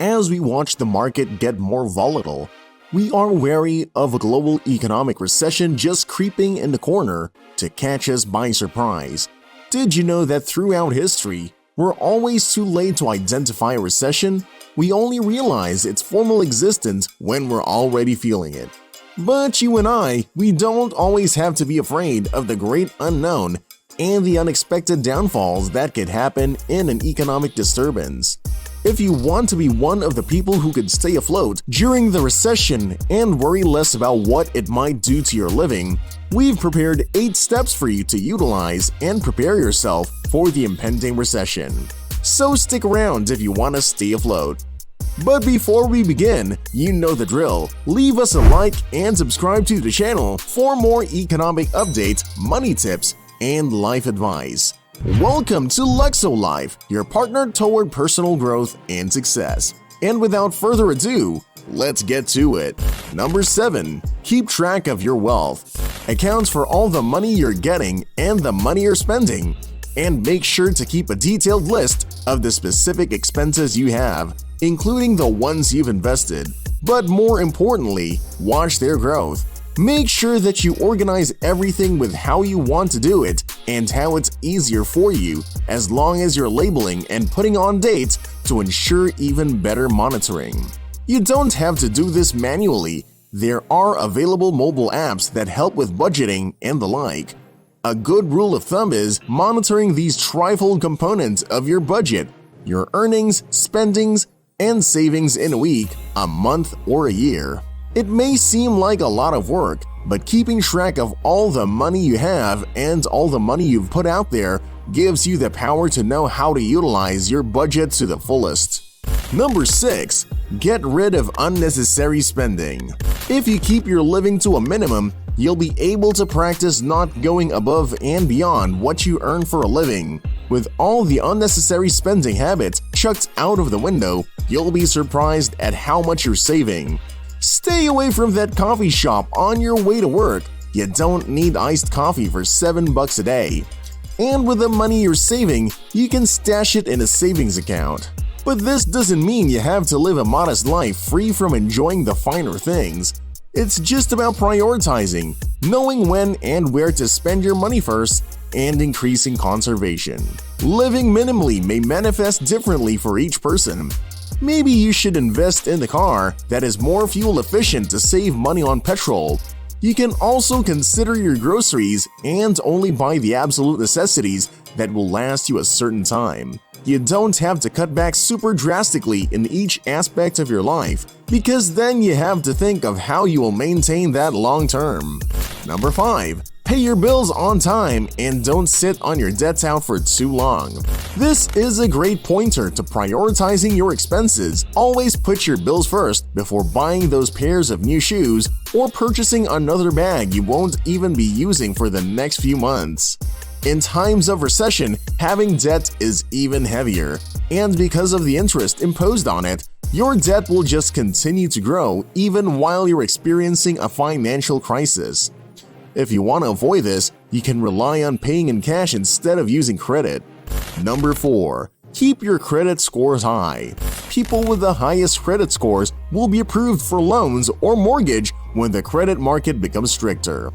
as we watch the market get more volatile, we are wary of a global economic recession just creeping in the corner to catch us by surprise. Did you know that throughout history, we're always too late to identify a recession? We only realize its formal existence when we're already feeling it. But you and I, we don't always have to be afraid of the great unknown and the unexpected downfalls that could happen in an economic disturbance. If you want to be one of the people who could stay afloat during the recession and worry less about what it might do to your living, we've prepared 8 steps for you to utilize and prepare yourself for the impending recession. So stick around if you want to stay afloat. But before we begin, you know the drill. Leave us a like and subscribe to the channel for more economic updates, money tips, and life advice. Welcome to Luxo-Life, your partner toward personal growth and success. And without further ado, let's get to it. Number 7. Keep track of your wealth. Account for all the money you're getting and the money you're spending. And make sure to keep a detailed list of the specific expenses you have, including the ones you've invested. But more importantly, watch their growth. Make sure that you organize everything with how you want to do it and how it's easier for you, as long as you're labeling and putting on dates to ensure even better monitoring. You don't have to do this manually. There are available mobile apps that help with budgeting and the like. A good rule of thumb is monitoring these trifold components of your budget: your earnings, spendings, and savings in a week, a month, or a year. It may seem like a lot of work, but keeping track of all the money you have and all the money you've put out there gives you the power to know how to utilize your budget to the fullest. Number 6. Get rid of unnecessary spending. If you keep your living to a minimum, you'll be able to practice not going above and beyond what you earn for a living. With all the unnecessary spending habits chucked out of the window, you'll be surprised at how much you're saving. Stay away from that coffee shop on your way to work. You don't need iced coffee for $7 a day. And with the money you're saving, you can stash it in a savings account. But this doesn't mean you have to live a modest life free from enjoying the finer things. It's just about prioritizing, knowing when and where to spend your money first, and increasing conservation. Living minimally may manifest differently for each person. Maybe you should invest in a car that is more fuel efficient to save money on petrol. You can also consider your groceries and only buy the absolute necessities that will last you a certain time. You don't have to cut back super drastically in each aspect of your life, because then you have to think of how you will maintain that long term. Number 5. Pay your bills on time and don't sit on your debts out for too long. This is a great pointer to prioritizing your expenses. Always put your bills first before buying those pairs of new shoes or purchasing another bag you won't even be using for the next few months. In times of recession, having debt is even heavier, and because of the interest imposed on it, your debt will just continue to grow even while you're experiencing a financial crisis. If you want to avoid this, you can rely on paying in cash instead of using credit. Number 4. Keep your credit scores high. People with the highest credit scores will be approved for loans or mortgage when the credit market becomes stricter.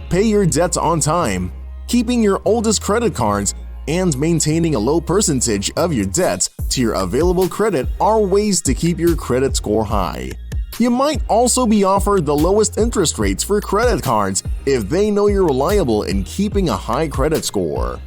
Pay your debts on time. Keeping your oldest credit cards and maintaining a low percentage of your debts to your available credit are ways to keep your credit score high. You might also be offered the lowest interest rates for credit cards if they know you're reliable in keeping a high credit score.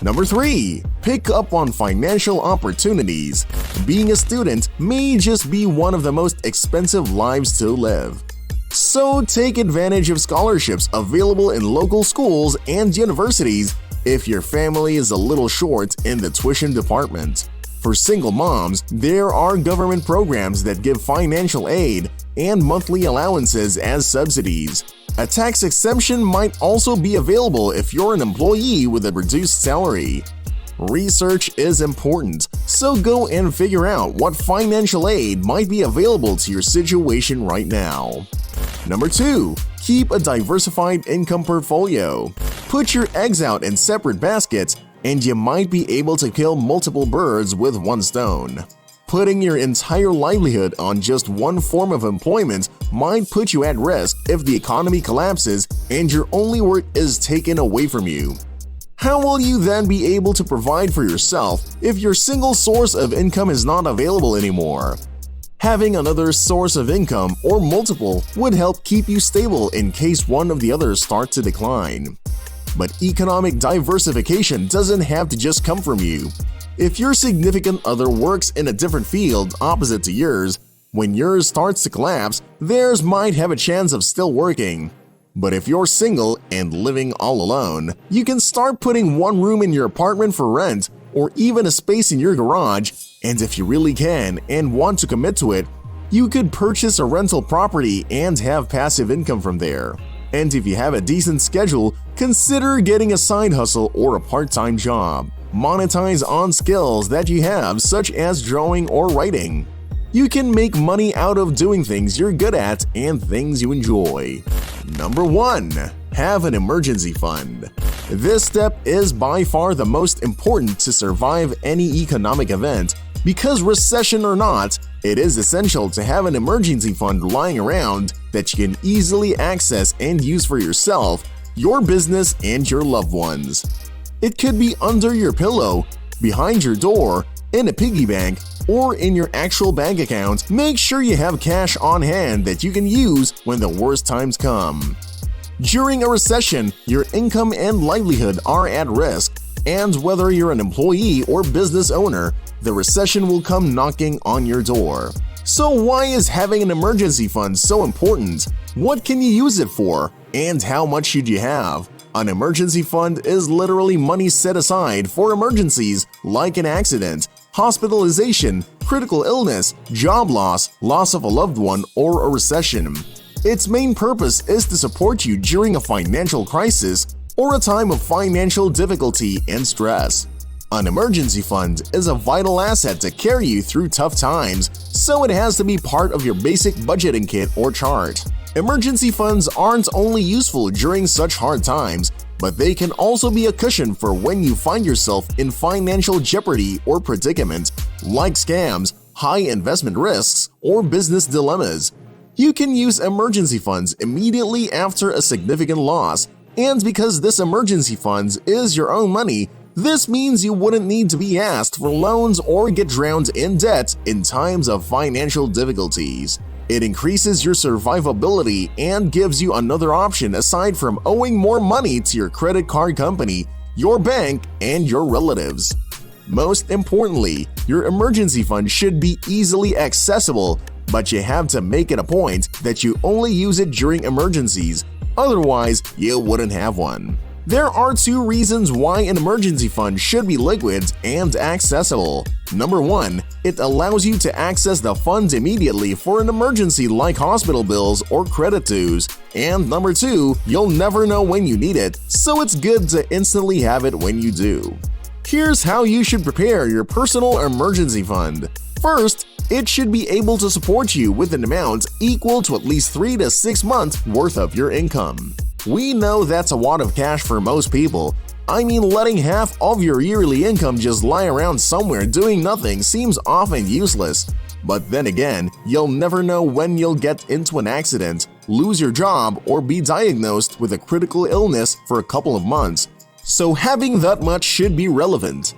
Number 3. Pick up on financial opportunities. Being a student may just be one of the most expensive lives to live. So take advantage of scholarships available in local schools and universities if your family is a little short in the tuition department. For single moms, there are government programs that give financial aid and monthly allowances as subsidies. A tax exemption might also be available if you're an employee with a reduced salary. Research is important, so go and figure out what financial aid might be available to your situation right now. Number 2. Keep a diversified income portfolio. Put your eggs out in separate baskets and you might be able to kill multiple birds with one stone. Putting your entire livelihood on just one form of employment might put you at risk if the economy collapses and your only work is taken away from you. How will you then be able to provide for yourself if your single source of income is not available anymore? Having another source of income or multiple would help keep you stable in case one of the others start to decline. But economic diversification doesn't have to just come from you. If your significant other works in a different field opposite to yours, when yours starts to collapse, theirs might have a chance of still working. But if you're single and living all alone, you can start putting one room in your apartment for rent or even a space in your garage, and if you really can and want to commit to it, you could purchase a rental property and have passive income from there. And if you have a decent schedule, consider getting a side hustle or a part-time job. Monetize on skills that you have, such as drawing or writing. You can make money out of doing things you're good at and things you enjoy. Number 1. Have an emergency fund. This step is by far the most important to survive any economic event. Because recession or not, it is essential to have an emergency fund lying around that you can easily access and use for yourself, your business, and your loved ones. It could be under your pillow, behind your door, in a piggy bank, or in your actual bank account. Make sure you have cash on hand that you can use when the worst times come. During a recession, your income and livelihood are at risk, and whether you're an employee or business owner, the recession will come knocking on your door. So why is having an emergency fund so important? What can you use it for? And how much should you have? An emergency fund is literally money set aside for emergencies like an accident, hospitalization, critical illness, job loss, loss of a loved one, or a recession. Its main purpose is to support you during a financial crisis or a time of financial difficulty and stress. An emergency fund is a vital asset to carry you through tough times, so it has to be part of your basic budgeting kit or chart. Emergency funds aren't only useful during such hard times, but they can also be a cushion for when you find yourself in financial jeopardy or predicament, like scams, high investment risks, or business dilemmas. You can use emergency funds immediately after a significant loss, and because this emergency fund is your own money, this means you wouldn't need to be asked for loans or get drowned in debt in times of financial difficulties. It increases your survivability and gives you another option aside from owing more money to your credit card company, your bank, and your relatives. Most importantly, your emergency fund should be easily accessible, but you have to make it a point that you only use it during emergencies, otherwise you wouldn't have one. There are 2 reasons why an emergency fund should be liquid and accessible. Number 1, it allows you to access the funds immediately for an emergency like hospital bills or credit dues. And number 2, you'll never know when you need it, so it's good to instantly have it when you do. Here's how you should prepare your personal emergency fund. First, it should be able to support you with an amount equal to at least 3 to 6 months worth of your income. We know that's a wad of cash for most people. I mean, letting half of your yearly income just lie around somewhere doing nothing seems often useless. But then again, you'll never know when you'll get into an accident, lose your job, or be diagnosed with a critical illness for a couple of months. So having that much should be relevant.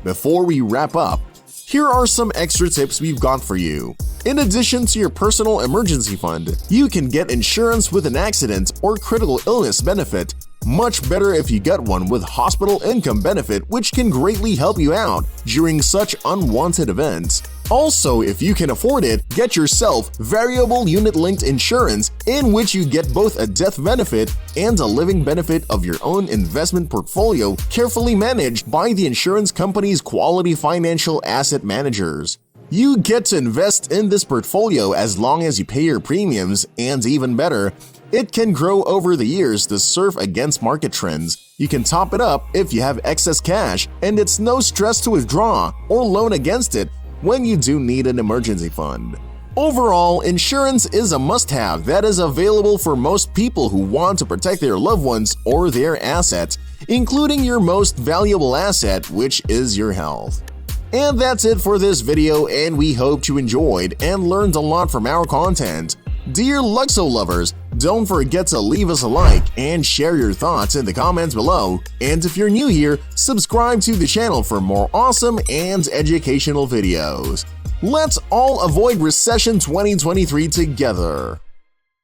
Before we wrap up, here are some extra tips we've got for you. In addition to your personal emergency fund, you can get insurance with an accident or critical illness benefit. Much better if you get one with hospital income benefit, which can greatly help you out during such unwanted events. Also, if you can afford it, get yourself variable unit-linked insurance in which you get both a death benefit and a living benefit of your own investment portfolio carefully managed by the insurance company's quality financial asset managers. You get to invest in this portfolio as long as you pay your premiums, and even better, it can grow over the years to surf against market trends. You can top it up if you have excess cash, and it's no stress to withdraw or loan against it when you do need an emergency fund. Overall, insurance is a must-have that is available for most people who want to protect their loved ones or their assets, including your most valuable asset, which is your health. And that's it for this video, and we hope you enjoyed and learned a lot from our content. Dear Luxo lovers, don't forget to leave us a like and share your thoughts in the comments below. And if you're new here, subscribe to the channel for more awesome and educational videos. Let's all avoid recession 2023 together.